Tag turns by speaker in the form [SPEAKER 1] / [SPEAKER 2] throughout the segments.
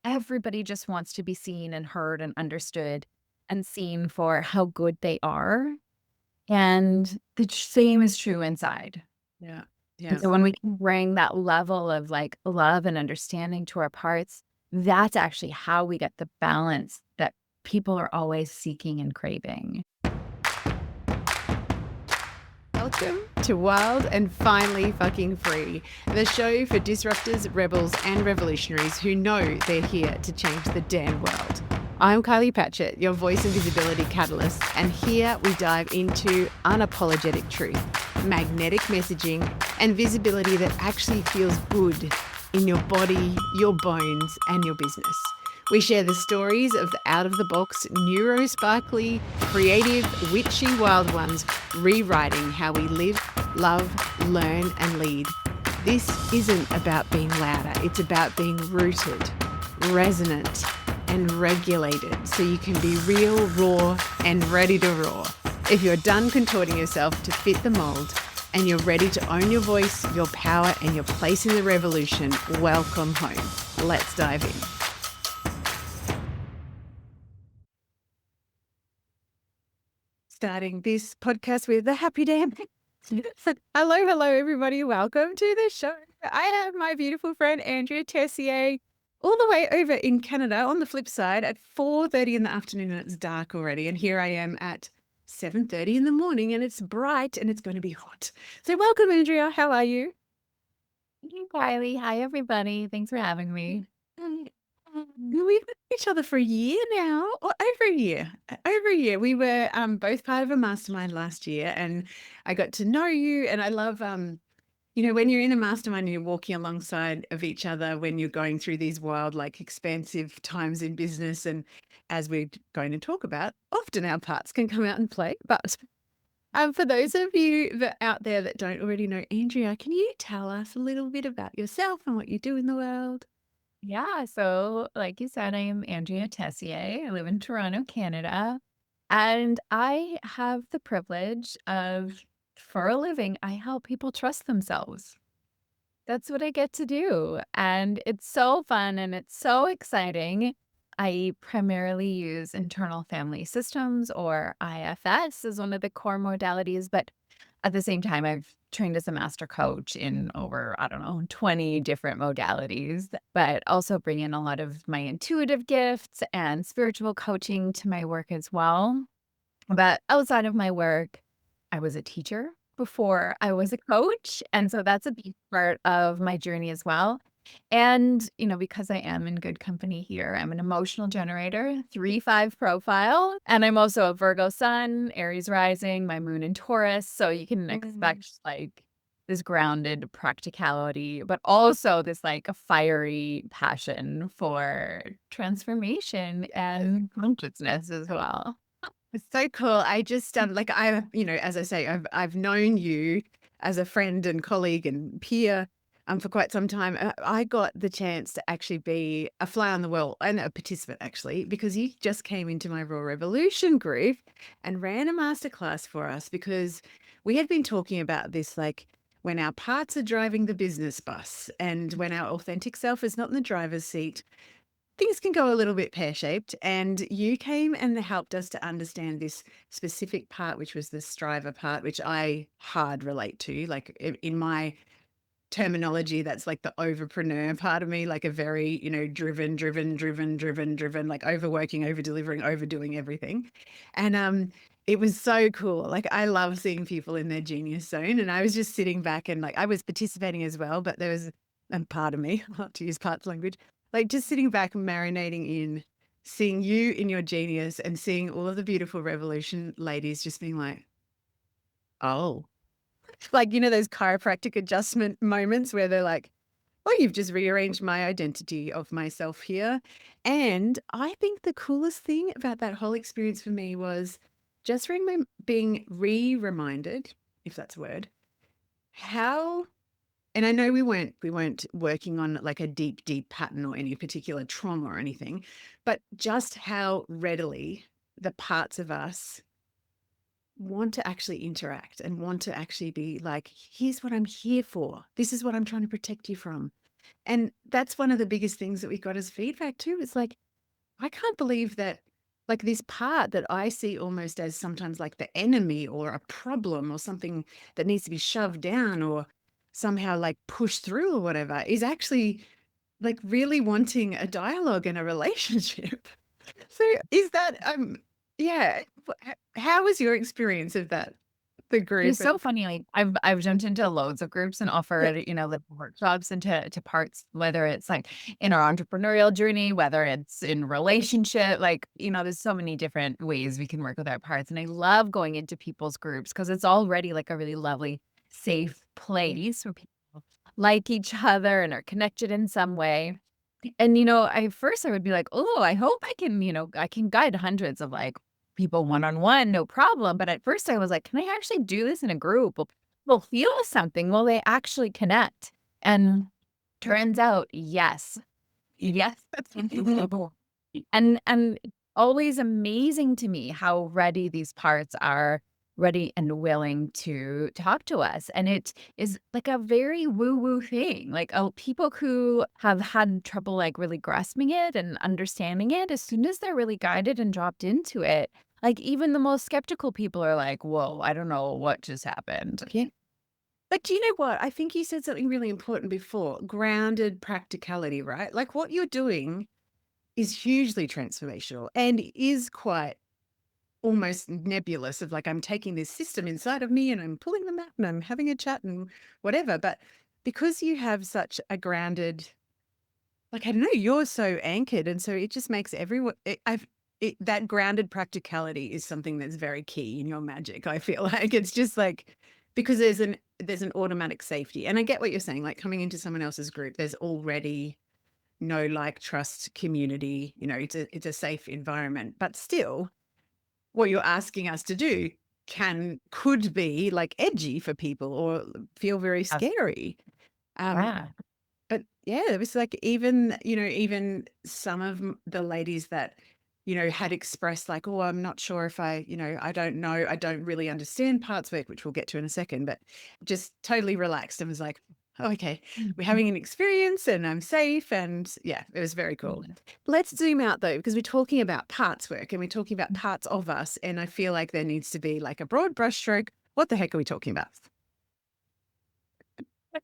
[SPEAKER 1] everybody just wants to be seen and heard and understood and seen for how good they are. And the same is true inside.
[SPEAKER 2] Yeah.
[SPEAKER 1] And
[SPEAKER 2] Yeah.
[SPEAKER 1] so when we can bring that level of like love and understanding to our parts, that's actually how we get the balance that people are always seeking and craving.
[SPEAKER 2] Welcome to Wild and Finally Fucking Free, the show for disruptors, rebels, and revolutionaries who know they're here to change the damn world. I'm Kylie Patchett, your voice and visibility catalyst, and here we dive into unapologetic truth, magnetic messaging, and visibility that actually feels good in your body, your bones, and your business. We share the stories of the out-of-the-box, neuro-sparkly, creative, witchy wild ones rewriting how we live, love, learn, and lead. This isn't about being louder. It's about being rooted, resonant, and regulated so you can be real, raw, and ready to roar. If you're done contorting yourself to fit the mold and you're ready to own your voice, your power, and your place in the revolution, welcome home. Let's dive in. Starting this podcast with the happy damn. Hello, everybody. Welcome to the show. I have my beautiful friend Andrea Tessier all the way over in Canada on the flip side at 4:30 in the afternoon, and it's dark already. And here I am at 7:30 in the morning, and it's bright and it's going to be hot. So welcome, Andrea. How are you?
[SPEAKER 1] Hey, Kylie. Hi, everybody. Thanks for having me.
[SPEAKER 2] We've known each other for a year now, or over a year. Over a year. We were both part of a mastermind last year, and I got to know you. And I love, when you're in a mastermind and you're walking alongside of each other when you're going through these wild, like expansive times in business. And as we're going to talk about, often our parts can come out and play. But for those of you that out there that don't already know Andrea, can you tell us a little bit about yourself and what you do in the world?
[SPEAKER 1] Yeah. So, like you said, I am Andrea Tessier. I live in Toronto, Canada. And I have the privilege of, for a living, I help people trust themselves. That's what I get to do. And it's so fun and it's so exciting. I primarily use internal family systems, or IFS is one of the core modalities, but at the same time, I've trained as a master coach in over, I don't know, 20 different modalities, but also bring in a lot of my intuitive gifts and spiritual coaching to my work as well. But outside of my work, I was a teacher before I was a coach, and so that's a big part of my journey as well. And, because I am in good company here, I'm an emotional generator, 3-5 profile, and I'm also a Virgo sun, Aries rising, my moon in Taurus, so you can expect, like, this grounded practicality, but also this, like, a fiery passion for transformation and consciousness as well.
[SPEAKER 2] It's so cool. I just like as I say, I've known you as a friend and colleague and peer for quite some time. I got the chance to actually be a fly on the wall and a participant actually, because you just came into my Raw Revolution group and ran a masterclass for us because we had been talking about this, like when our parts are driving the business bus and when our authentic self is not in the driver's seat, things can go a little bit pear-shaped, and you came and helped us to understand this specific part, which was the striver part, which I hard relate to. Like in my terminology, that's like the overpreneur part of me, like a very, driven, like overworking, over delivering, overdoing everything. And it was so cool. Like I love seeing people in their genius zone. And I was just sitting back and like I was participating as well, but there was part of me, I like to use parts language, like just sitting back and marinating in seeing you in your genius and seeing all of the beautiful revolution ladies just being like, oh, like, those chiropractic adjustment moments where they're like, oh, you've just rearranged my identity of myself here. And I think the coolest thing about that whole experience for me was just being reminded, if that's a word, how, and I know we weren't working on like a deep pattern or any particular trauma or anything, but just how readily the parts of us want to actually interact and want to actually be like, here's what I'm here for. This is what I'm trying to protect you from. And that's one of the biggest things that we got as feedback too. It's like, I can't believe that, like, this part that I see almost as sometimes like the enemy or a problem or something that needs to be shoved down or somehow like pushed through or whatever is actually like really wanting a dialogue and a relationship. So is that, yeah, how was your experience of that? The group?
[SPEAKER 1] It's so funny, like, I've jumped into loads of groups and
[SPEAKER 2] Yeah.
[SPEAKER 1] offered, like, workshops into to parts, whether it's, like, in our entrepreneurial journey, whether it's in relationship, like, there's so many different ways we can work with our parts, and I love going into people's groups because it's already, like, a really lovely, safe place where people like each other and are connected in some way. And, I first I would be like, "Oh, I hope I can guide hundreds of, like, people one-on-one, no problem." But at first I was like, "Can I actually do this in a group? Will people feel something? Will they actually connect?" And turns out, yes. Yes, that's possible. And always amazing to me how ready these parts are, ready and willing to talk to us. And it is like a very woo-woo thing. Like, people who have had trouble like really grasping it and understanding it, as soon as they're really guided and dropped into it, like even the most skeptical people are like, "Whoa, I don't know what just happened."
[SPEAKER 2] Yeah. But do you know what? I think you said something really important before, grounded practicality, right? Like what you're doing is hugely transformational and is quite almost nebulous of like, I'm taking this system inside of me and I'm pulling them out and I'm having a chat and whatever. But because you have such a grounded, like, I don't know, you're so anchored. And so it just makes everyone, that grounded practicality is something that's very key in your magic. I feel like it's just like, because there's an automatic safety. And I get what you're saying, like coming into someone else's group, there's already no like trust community, it's a safe environment, but still what you're asking us to do could be like edgy for people or feel very
[SPEAKER 1] Yes.
[SPEAKER 2] scary. Um,
[SPEAKER 1] Yeah.
[SPEAKER 2] but yeah, it was like even some of the ladies that, had expressed like, oh, I'm not sure if I don't know, I don't really understand parts work, which we'll get to in a second, but just totally relaxed and was like, oh, okay, we're
[SPEAKER 1] Mhm.
[SPEAKER 2] having an experience and I'm safe. And yeah, it was very cool. Let's zoom out though, because we're talking about parts work and we're talking about parts of us. And I feel like there needs to be like a broad brushstroke. What the heck are we talking about?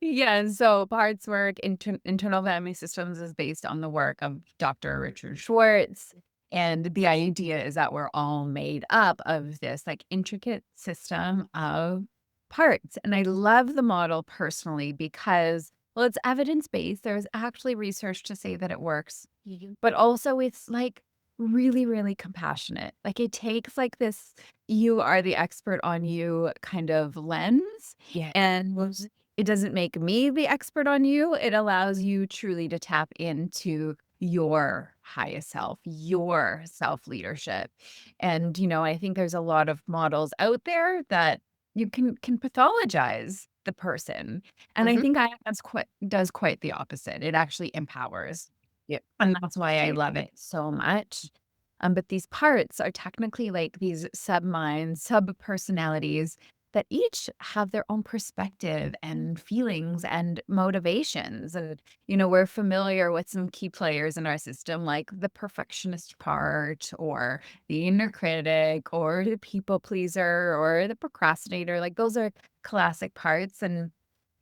[SPEAKER 1] Yeah, so parts work, internal family systems is based on the work of Dr. Richard Schwartz. And the idea is that we're all made up of this like intricate system of parts. And I love the model personally because, well, it's evidence based. There's actually research to say that it works, but also it's like really, really compassionate. Like it takes like this, you are the expert on you kind of lens.
[SPEAKER 2] Yeah.
[SPEAKER 1] And it doesn't make me the expert on you. It allows you truly to tap into your highest self, your self leadership. And, I think there's a lot of models out there that you can pathologize the person. And I
[SPEAKER 2] Hmm.
[SPEAKER 1] think IFS does quite the opposite. It actually empowers.
[SPEAKER 2] Yep.
[SPEAKER 1] And that's why I love it so much. But these parts are technically like these sub-minds, sub-personalities that each have their own perspective and feelings and motivations. And, we're familiar with some key players in our system, like the perfectionist part, or the inner critic, or the people pleaser, or the procrastinator. Like those are classic parts. And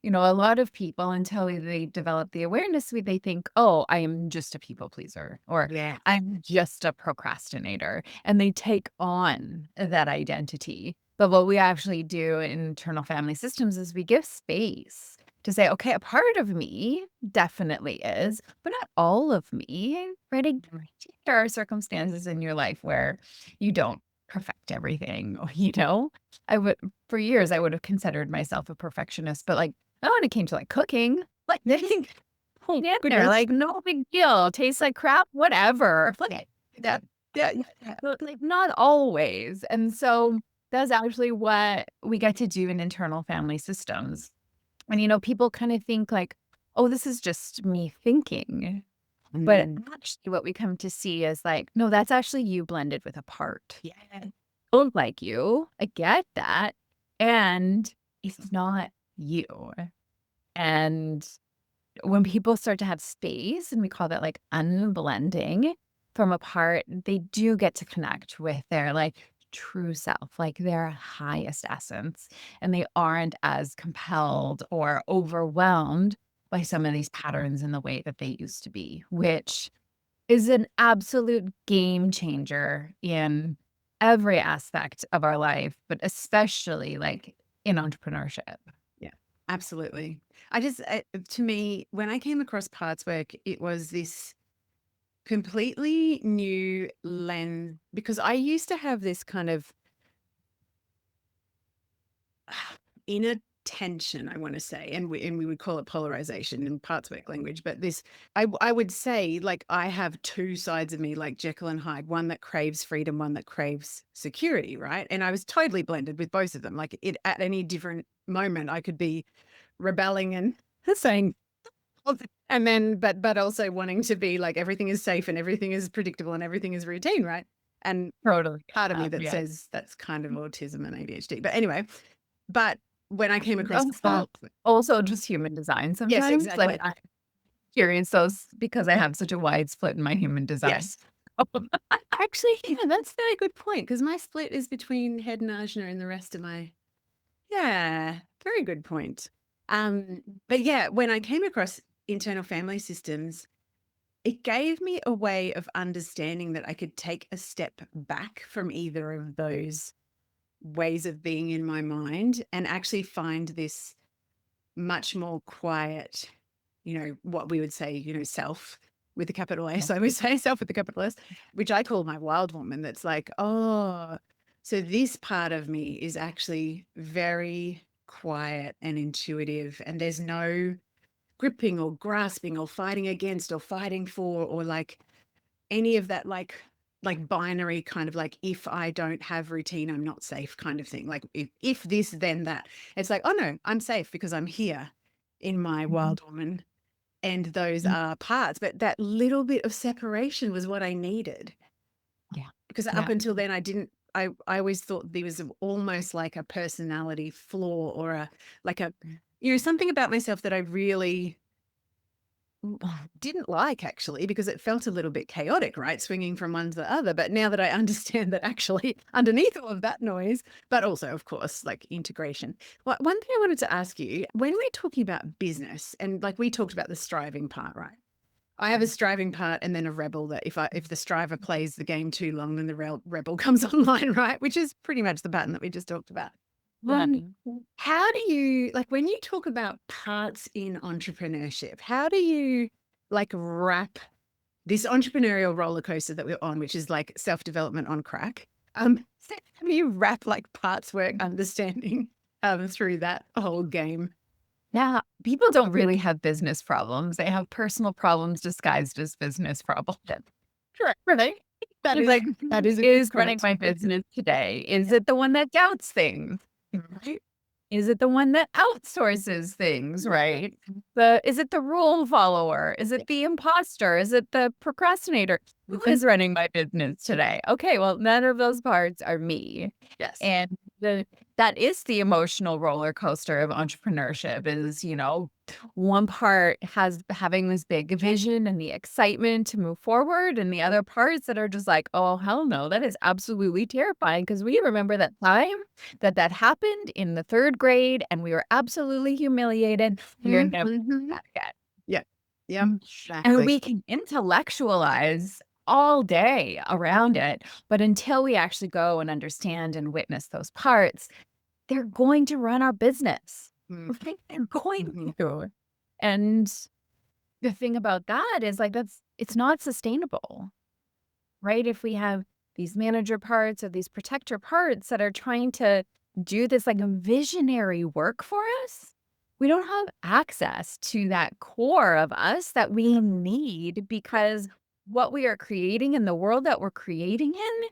[SPEAKER 1] a lot of people, until they develop the awareness, they think, "Oh, I am just a people pleaser," or
[SPEAKER 2] Yeah.
[SPEAKER 1] "I'm just a procrastinator," and they take on that identity. But what we actually do in internal family systems is we give space to say, "Okay, a part of me definitely is, but not all of me," right? There are circumstances in your life where you don't perfect everything, I would for years, I would have considered myself a perfectionist, but, like, oh, when it came to, like, cooking, like,
[SPEAKER 2] Oh,
[SPEAKER 1] dinner,
[SPEAKER 2] goodness.
[SPEAKER 1] like, no big deal, tastes like crap, whatever. Like, that
[SPEAKER 2] Yeah. Yeah.
[SPEAKER 1] but, like, not always, and so that's actually what we get to do in internal family systems. And, people kinda think like, "Oh, this is just me thinking." But
[SPEAKER 2] Mm.
[SPEAKER 1] actually what we come to see is like, no, that's actually you blended with a part.
[SPEAKER 2] Yeah.
[SPEAKER 1] Don't like you. I get that. And it's not you. And when people start to have space, and we call that like unblending from a part, they do get to connect with their like true self, like their highest essence. And they aren't as compelled or overwhelmed by some of these patterns in the way that they used to be, which is an absolute game changer in every aspect of our life, but especially like in entrepreneurship.
[SPEAKER 2] Yeah, absolutely. To me, when I came across parts work, it was this completely new lens because I used to have this kind of inner tension, I want to say, and we would call it polarization in parts work language. But this, I would say, like I have two sides of me, like Jekyll and Hyde, one that craves freedom, one that craves security, right? And I was totally blended with both of them. Like it at any different moment, I could be rebelling and saying, and then, but also wanting to be like everything is safe and everything is predictable and everything is routine, right? And
[SPEAKER 1] Totally.
[SPEAKER 2] part of me that
[SPEAKER 1] Yeah.
[SPEAKER 2] says that's kind of autism and ADHD. But anyway, but when I came across
[SPEAKER 1] Also,
[SPEAKER 2] parts,
[SPEAKER 1] also just human design
[SPEAKER 2] yes,
[SPEAKER 1] sometimes. Like
[SPEAKER 2] exactly.
[SPEAKER 1] I experience those because I have such a wide split in my human design.
[SPEAKER 2] Yes. Actually, yeah, that's a very good point because my split is between head and ajna and the rest of my, yeah, very good point. But yeah, when I came across internal family systems, it gave me a way of understanding that I could take a step back from either of those ways of being in my mind and actually find this much more quiet, what we would say, self with the capital S. I would say self with the capital S, which I call my wild woman. That's like, oh, so this part of me is actually very quiet and intuitive, and there's no gripping or grasping or fighting against or fighting for or like any of that like binary kind of like if I don't have routine I'm not safe kind of thing, like if this then that. It's like, oh no, I'm safe because I'm here in my
[SPEAKER 1] Mhm.
[SPEAKER 2] wild woman, and those
[SPEAKER 1] Mm.
[SPEAKER 2] are parts, but that little bit of separation was what I needed
[SPEAKER 1] Yeah.
[SPEAKER 2] because up
[SPEAKER 1] Yeah.
[SPEAKER 2] until then I always thought there was almost like a personality flaw or a like a something about myself that I really didn't like, actually, because it felt a little bit chaotic, right? Swinging from one to the other. But now that I understand that actually underneath all of that noise, but also, of course, like integration. Well, one thing I wanted to ask you, when we're talking about business and like we talked about the striving part, right? I have a striving part and then a rebel that if the striver plays the game too long, then the rebel comes online, right? Which is pretty much the pattern that we just talked about.
[SPEAKER 1] Yeah.
[SPEAKER 2] How do you like when you talk about parts in entrepreneurship, how do you like wrap this entrepreneurial roller coaster that we're on, which is like self-development on crack? So how do you wrap like parts work understanding through that whole game?
[SPEAKER 1] Yeah. People don't really have business problems. They have personal problems disguised as business problems.
[SPEAKER 2] Correct. Right. That
[SPEAKER 1] It's
[SPEAKER 2] is
[SPEAKER 1] like,
[SPEAKER 2] that is a good
[SPEAKER 1] is running
[SPEAKER 2] point.
[SPEAKER 1] my business today? Is it the one that doubts things?
[SPEAKER 2] Right.
[SPEAKER 1] Is it the one that outsources things, right? Is it the rule follower? Is
[SPEAKER 2] Yeah.
[SPEAKER 1] it the imposter? Is it the procrastinator? Who is running my business today? Okay, well, none of those parts are me.
[SPEAKER 2] Yes.
[SPEAKER 1] And that is the emotional roller coaster of entrepreneurship is, one part has having this big vision and the excitement to move forward, and the other parts that are just like, oh, hell no, that is absolutely terrifying. Because we remember that time that happened in the 3rd grade, and we were absolutely humiliated. We are never
[SPEAKER 2] Mhm.
[SPEAKER 1] that again.
[SPEAKER 2] Yeah. Yeah.
[SPEAKER 1] And
[SPEAKER 2] Exactly.
[SPEAKER 1] we can intellectualize all day around it, but until we actually go and understand and witness those parts, they're going to run our business.
[SPEAKER 2] Mm.
[SPEAKER 1] Right? They're going
[SPEAKER 2] Mhm.
[SPEAKER 1] to. And the thing about that is like it's not sustainable, right? If we have these manager parts or these protector parts that are trying to do this like a visionary work for us, we don't have access to that core of us that we need because what we are creating in the world that we're creating in,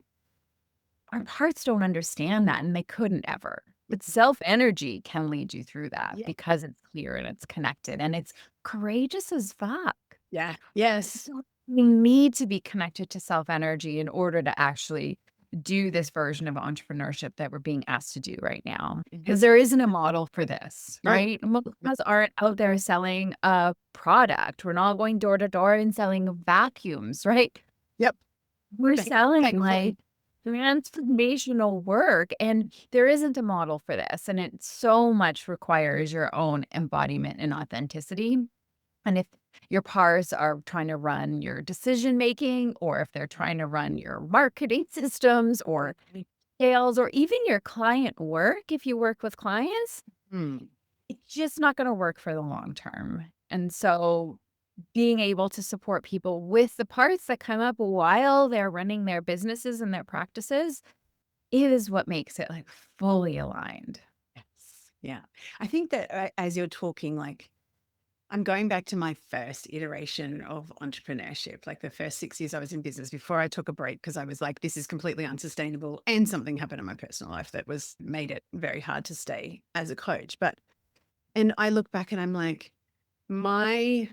[SPEAKER 1] our parts don't understand that and they couldn't ever. But self energy can lead you through that
[SPEAKER 2] Yeah.
[SPEAKER 1] because it's clear and it's connected and it's courageous as fuck.
[SPEAKER 2] Yeah. Yes.
[SPEAKER 1] So we need to be connected to self energy in order to actually do this version of entrepreneurship that we're being asked to do right now.
[SPEAKER 2] Mhm.
[SPEAKER 1] Because there isn't a model for this,
[SPEAKER 2] No.
[SPEAKER 1] right? Most of us aren't out there selling a product. We're not going door to door and selling vacuums, right?
[SPEAKER 2] Yep.
[SPEAKER 1] We're
[SPEAKER 2] Thank
[SPEAKER 1] selling
[SPEAKER 2] thankfully.
[SPEAKER 1] like transformational work, and there isn't a model for this. And it so much requires your own embodiment and authenticity. And if your pars are trying to run your decision making, or if they're trying to run your marketing systems or sales, or even your client work, if you work with clients,
[SPEAKER 2] Mm.
[SPEAKER 1] it's just not going to work for the long term. And so being able to support people with the parts that come up while they're running their businesses and their practices is what makes it like fully aligned.
[SPEAKER 2] Yes. Yeah. I think that as you're talking, I'm going back to my first iteration of entrepreneurship, like the first 6 years I was in business before I took a break because I was like, this is completely unsustainable. And something happened in my personal life that was made it very hard to stay as a coach. And I look back and I'm like, my,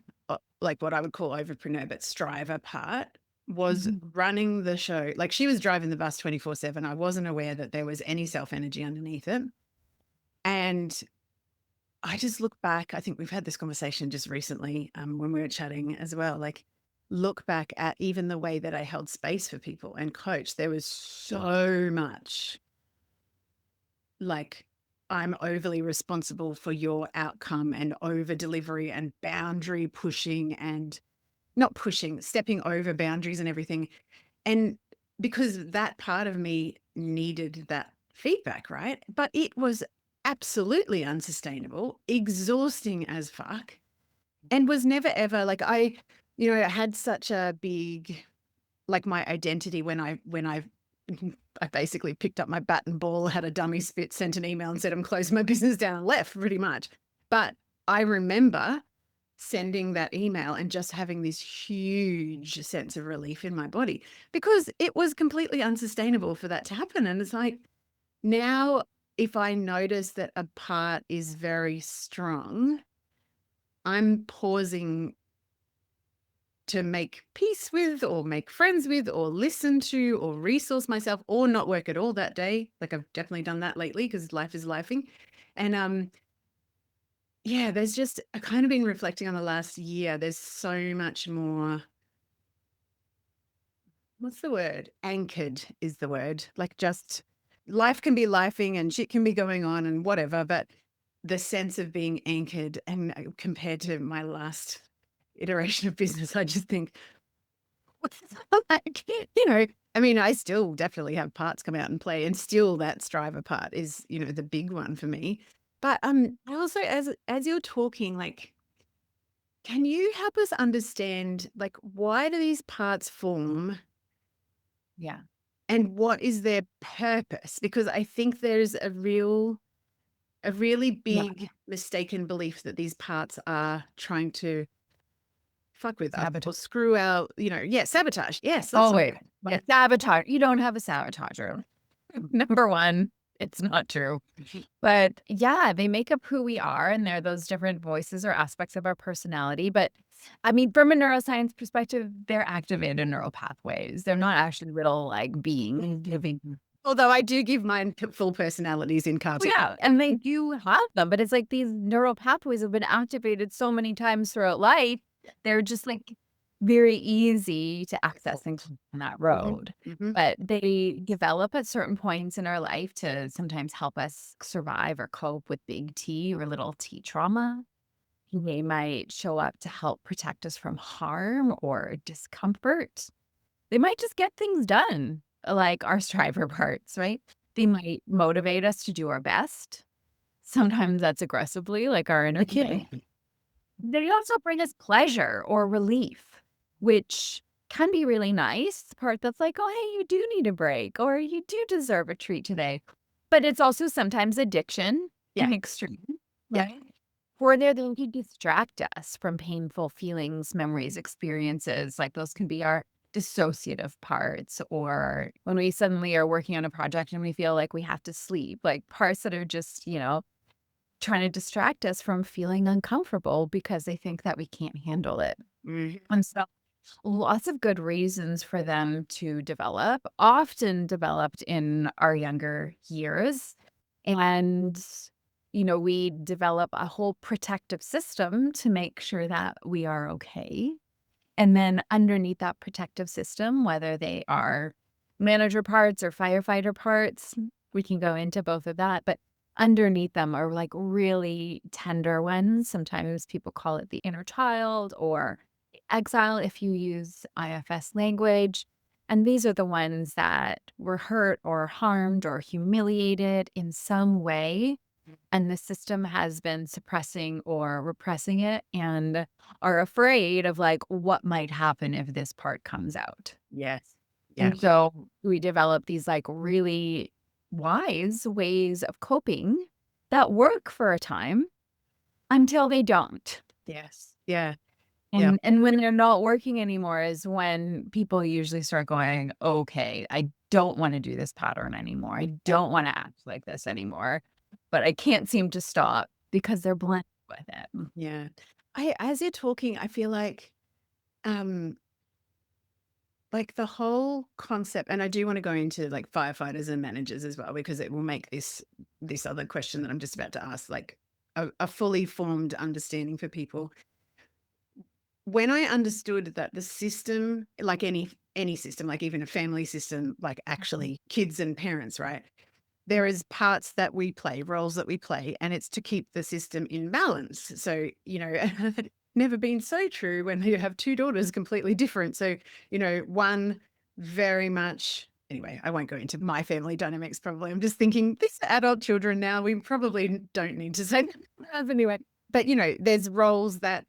[SPEAKER 2] like what I would call overpreneur, but striver part was
[SPEAKER 1] Mhm.
[SPEAKER 2] running the show. Like she was driving the bus 24/7. I wasn't aware that there was any self energy underneath it. And I just look back. I think we've had this conversation just recently when we were chatting as well. Like, look back at even the way that I held space for people and coach. There was so much like, I'm overly responsible for your outcome and over delivery and boundary pushing and not pushing, stepping over boundaries and everything. And because that part of me needed that feedback, right? But it was absolutely unsustainable, exhausting as fuck, and was never ever like I had such a big like my identity when I I basically picked up my bat and ball, had a dummy spit, sent an email and said I'm closing my business down and left pretty much. But I remember sending that email and just having this huge sense of relief in my body because it was completely unsustainable for that to happen. And it's like now, if I notice that a part is very strong, I'm pausing to make peace with or make friends with or listen to or resource myself or not work at all that day. Like I've definitely done that lately because life is lifing. And yeah, there's just I kind of been reflecting on the last year. There's so much more. What's the word? Anchored is the word. Like just life can be lifing and shit can be going on and whatever, but the sense of being anchored and compared to my last iteration of business, I just think, what's like, I mean, I still definitely have parts come out and play, and still that striver part is, the big one for me. But I also, as you're talking, like, can you help us understand, like, why do these parts form?
[SPEAKER 1] Yeah.
[SPEAKER 2] And what is their purpose? Because I think there's a really
[SPEAKER 1] Yeah.
[SPEAKER 2] big mistaken belief that these parts are trying to fuck with us or
[SPEAKER 1] Sabotage.
[SPEAKER 2] screw out, yeah, sabotage. Yes, that's
[SPEAKER 1] Oh,
[SPEAKER 2] the
[SPEAKER 1] wait.
[SPEAKER 2] word.
[SPEAKER 1] Yeah.
[SPEAKER 2] Yeah.
[SPEAKER 1] Sabotage. You don't have a sabotager. Number one, it's not true.
[SPEAKER 2] Mhm.
[SPEAKER 1] But yeah, they make up who we are, and they're those different voices or aspects of our personality. But I mean, from a neuroscience perspective, they're activated neural pathways. They're not actually little like beings living.
[SPEAKER 2] Although I do give mine full personalities in
[SPEAKER 1] Oh,
[SPEAKER 2] cartoon.
[SPEAKER 1] yeah, and they do have them, but it's like these neural pathways have been activated so many times throughout life, they're just, like, very easy to access and go on that
[SPEAKER 2] Mhm,
[SPEAKER 1] road.
[SPEAKER 2] mhm.
[SPEAKER 1] But they develop at certain points in our life to sometimes help us survive or cope with big T or little t trauma. They might show up to help protect us from harm or discomfort. They might just get things done, like our striver parts, right? They might motivate us to do our best. Sometimes that's aggressively, like our inner kid. They also bring us pleasure or relief, which can be really nice. The part that's like, oh, hey, you do need a break or you do deserve a treat today. But it's also sometimes addiction
[SPEAKER 2] Yeah,
[SPEAKER 1] and extreme,
[SPEAKER 2] yeah.
[SPEAKER 1] right? Or they're there to distract us from painful feelings, memories, experiences. Like those can be our dissociative parts, or when we suddenly are working on a project and we feel like we have to sleep, like parts that are just, trying to distract us from feeling uncomfortable because they think that we can't handle it.
[SPEAKER 2] Mhm.
[SPEAKER 1] And so lots of good reasons for them to develop, often developed in our younger years. And, we develop a whole protective system to make sure that we are okay. And then underneath that protective system, whether they are manager parts or firefighter parts, we can go into both of that. But underneath them are like really tender ones. Sometimes people call it the inner child or exile if you use IFS language. And these are the ones that were hurt or harmed or humiliated in some way, and the system has been suppressing or repressing it and are afraid of like what might happen if this part comes out.
[SPEAKER 2] Yes. Yeah.
[SPEAKER 1] And so we develop these like really wise ways of coping that work for a time until they don't.
[SPEAKER 2] Yes. Yeah. Yeah.
[SPEAKER 1] And when they're not working anymore is when people usually start going, "Okay, I don't wanna do this pattern anymore. I don't wanna act like this anymore, but I can't seem to stop," because they're blended with it.
[SPEAKER 2] Yeah. As you're talking, I feel um, like the whole concept, and I do want to go into like firefighters and managers as well, because it will make this other question that I'm just about to ask, like a fully formed understanding for people. When I understood that the system, like any system, like even a family system, like actually kids and parents, right? There is parts that we play, roles that we play, and it's to keep the system in balance. So, never been so true when you have two daughters completely different. So, one very much, anyway, I won't go into my family dynamics probably. I'm just thinking, these are adult children now. We probably don't need to say that anyway. But, there's roles that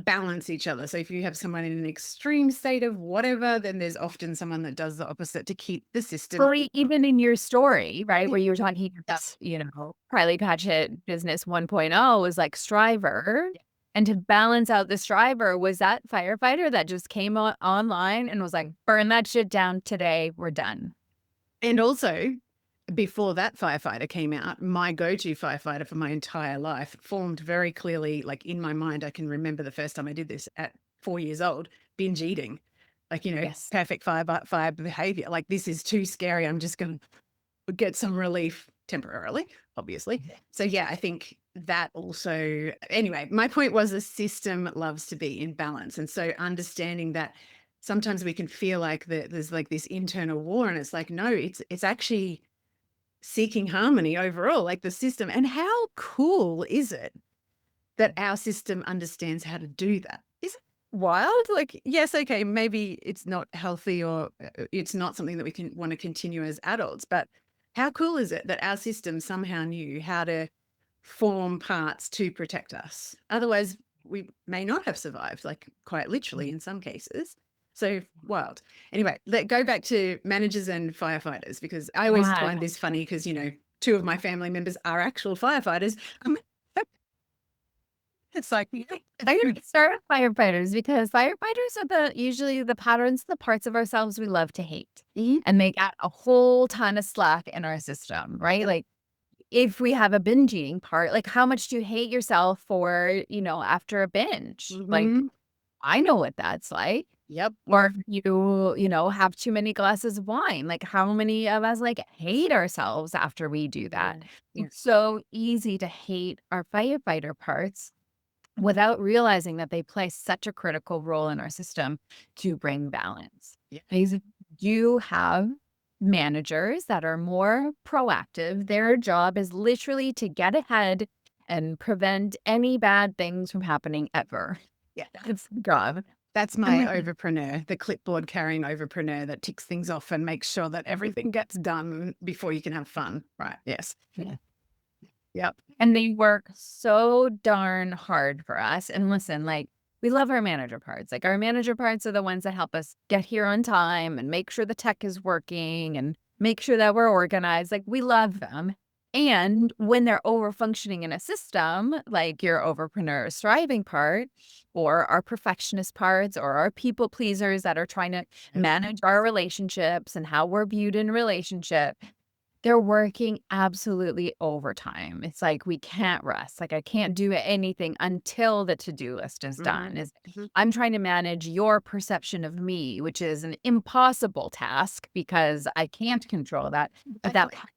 [SPEAKER 2] balance each other. So if you have someone in an extreme state of whatever, then there's often someone that does the opposite to keep the system.
[SPEAKER 1] Well, even in your story, right,
[SPEAKER 2] Yeah.
[SPEAKER 1] where you were talking about, Riley Patchett Business 1.0 was like Striver, and to balance out the Striver was that firefighter that just came online and was like, "Burn that shit down today, we're done."
[SPEAKER 2] And also, before that firefighter came out, my go-to firefighter for my entire life formed very clearly, like in my mind, I can remember the first time I did this at 4 years old, binge eating. Like,
[SPEAKER 1] Yes.
[SPEAKER 2] perfect fire behavior. Like, this is too scary. I'm just going to get some relief temporarily, obviously. So, yeah, I think that also, anyway, my point was the system loves to be in balance. And so understanding that sometimes we can feel like there's like this internal war, and it's like, no, it's actually seeking harmony overall, like the system. And how cool is it that our system understands how to do that? Is it wild? Like, yes, okay, maybe it's not healthy, or it's not something that we can want to continue as adults, but how cool is it that our system somehow knew how to form parts to protect us? Otherwise, we may not have survived, like quite literally in some cases. So wild. Anyway, let go back to managers and firefighters, because I always
[SPEAKER 1] Yeah.
[SPEAKER 2] find this funny because, two of my family members are actual firefighters. It's like,
[SPEAKER 1] I would start with firefighters because firefighters are usually the patterns, the parts of ourselves we love to hate.
[SPEAKER 2] Mhm.
[SPEAKER 1] And they got a whole ton of slack in our system, right? Like if we have a binge eating part, like how much do you hate yourself for, after a binge? Like
[SPEAKER 2] Mhm.
[SPEAKER 1] I know what that's like.
[SPEAKER 2] Yep.
[SPEAKER 1] Or if you have too many glasses of wine, like how many of us like hate ourselves after we do that?
[SPEAKER 2] Yeah.
[SPEAKER 1] It's so easy to hate our firefighter parts without realizing that they play such a critical role in our system to bring balance.
[SPEAKER 2] Yeah.
[SPEAKER 1] Because you have managers that are more proactive. Their job is literally to get ahead and prevent any bad things from happening ever.
[SPEAKER 2] Yeah.
[SPEAKER 1] That's the job.
[SPEAKER 2] That's
[SPEAKER 1] And
[SPEAKER 2] my
[SPEAKER 1] then
[SPEAKER 2] overpreneur, the clipboard carrying overpreneur that ticks things off and makes sure that everything gets done before you can have fun. Right. Yes.
[SPEAKER 1] yeah.
[SPEAKER 2] Yep.
[SPEAKER 1] And they work so darn hard for us. And listen, like, we love our manager parts. Like, our manager parts are the ones that help us get here on time and make sure the tech is working and make sure that we're organized. Like, we love them. And when they're over functioning in a system, like your overpreneur striving part, or our perfectionist parts, or our people pleasers that are trying to manage our relationships and how we're viewed in relationship, They're working absolutely overtime. It's like, we can't rest. Like, I can't do anything until the to-do list is
[SPEAKER 2] Mhm.
[SPEAKER 1] done. Is
[SPEAKER 2] Mhm.
[SPEAKER 1] I'm trying to manage your perception of me, which is an impossible task because I can't control that, but that
[SPEAKER 2] Exactly.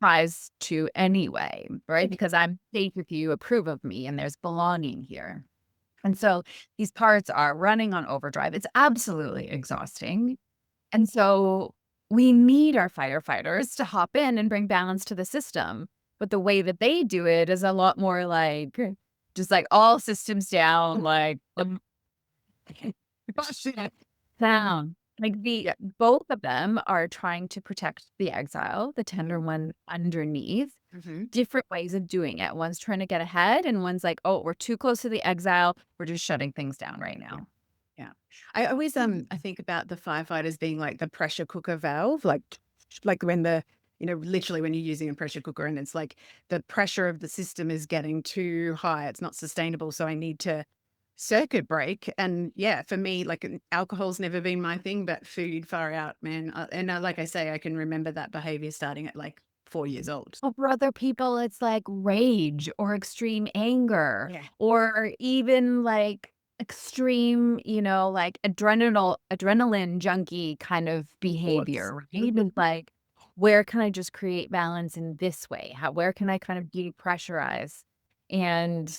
[SPEAKER 1] tries to anyway, right? Because I'm safe if you approve of me and there's belonging here. And so these parts are running on overdrive. It's absolutely exhausting. And so we need our firefighters to hop in and bring balance to the system. But the way that they do it is a lot more like just like all systems down, like down. Like
[SPEAKER 2] Yeah.
[SPEAKER 1] both of them are trying to protect the exile, the tender one underneath.
[SPEAKER 2] Mhm.
[SPEAKER 1] Different ways of doing it. One's trying to get ahead, and one's like, oh, we're too close to the exile. We're just shutting things down right
[SPEAKER 2] Yeah.
[SPEAKER 1] now.
[SPEAKER 2] Yeah. I always, I think about the firefighters being like the pressure cooker valve, like when literally when you're using a pressure cooker and it's like the pressure of the system is getting too high. It's not sustainable. So I need to circuit break. And yeah, for me, like alcohol's never been my thing, but food far out, man. Like I say, I can remember that behavior starting at like 4 years old.
[SPEAKER 1] Well, for other people, it's like rage or extreme anger
[SPEAKER 2] Yeah.
[SPEAKER 1] or even like extreme, like adrenaline junkie kind of
[SPEAKER 2] Thoughts.
[SPEAKER 1] behavior, right? It's like, where can I just create balance in this way? Where can I kind of depressurize? And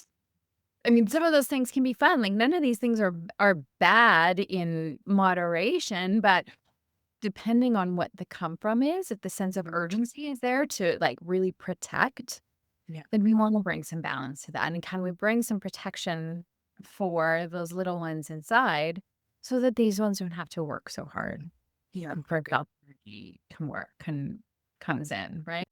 [SPEAKER 1] I mean, some of those things can be fun. Like none of these things are bad in moderation, but depending on what the come from is, if the sense of urgency is there to, like, really protect,
[SPEAKER 2] Yeah.
[SPEAKER 1] then we wanna bring some balance to that, and can we bring some protection for those little ones inside so that these ones don't have to work so hard
[SPEAKER 2] Yeah.
[SPEAKER 1] and for can work comes in, right?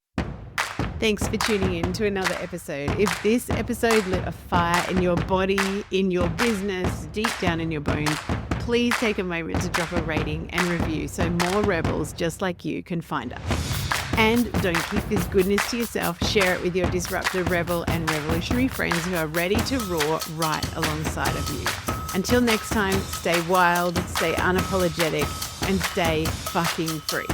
[SPEAKER 2] Thanks for tuning in to another episode. If this episode lit a fire in your body, in your business, deep down in your bones, please take a moment to drop a rating and review so more rebels just like you can find us. And don't keep this goodness to yourself. Share it with your disruptor, rebel, and revolutionary friends who are ready to roar right alongside of you. Until next time, stay wild, stay unapologetic, and stay fucking free.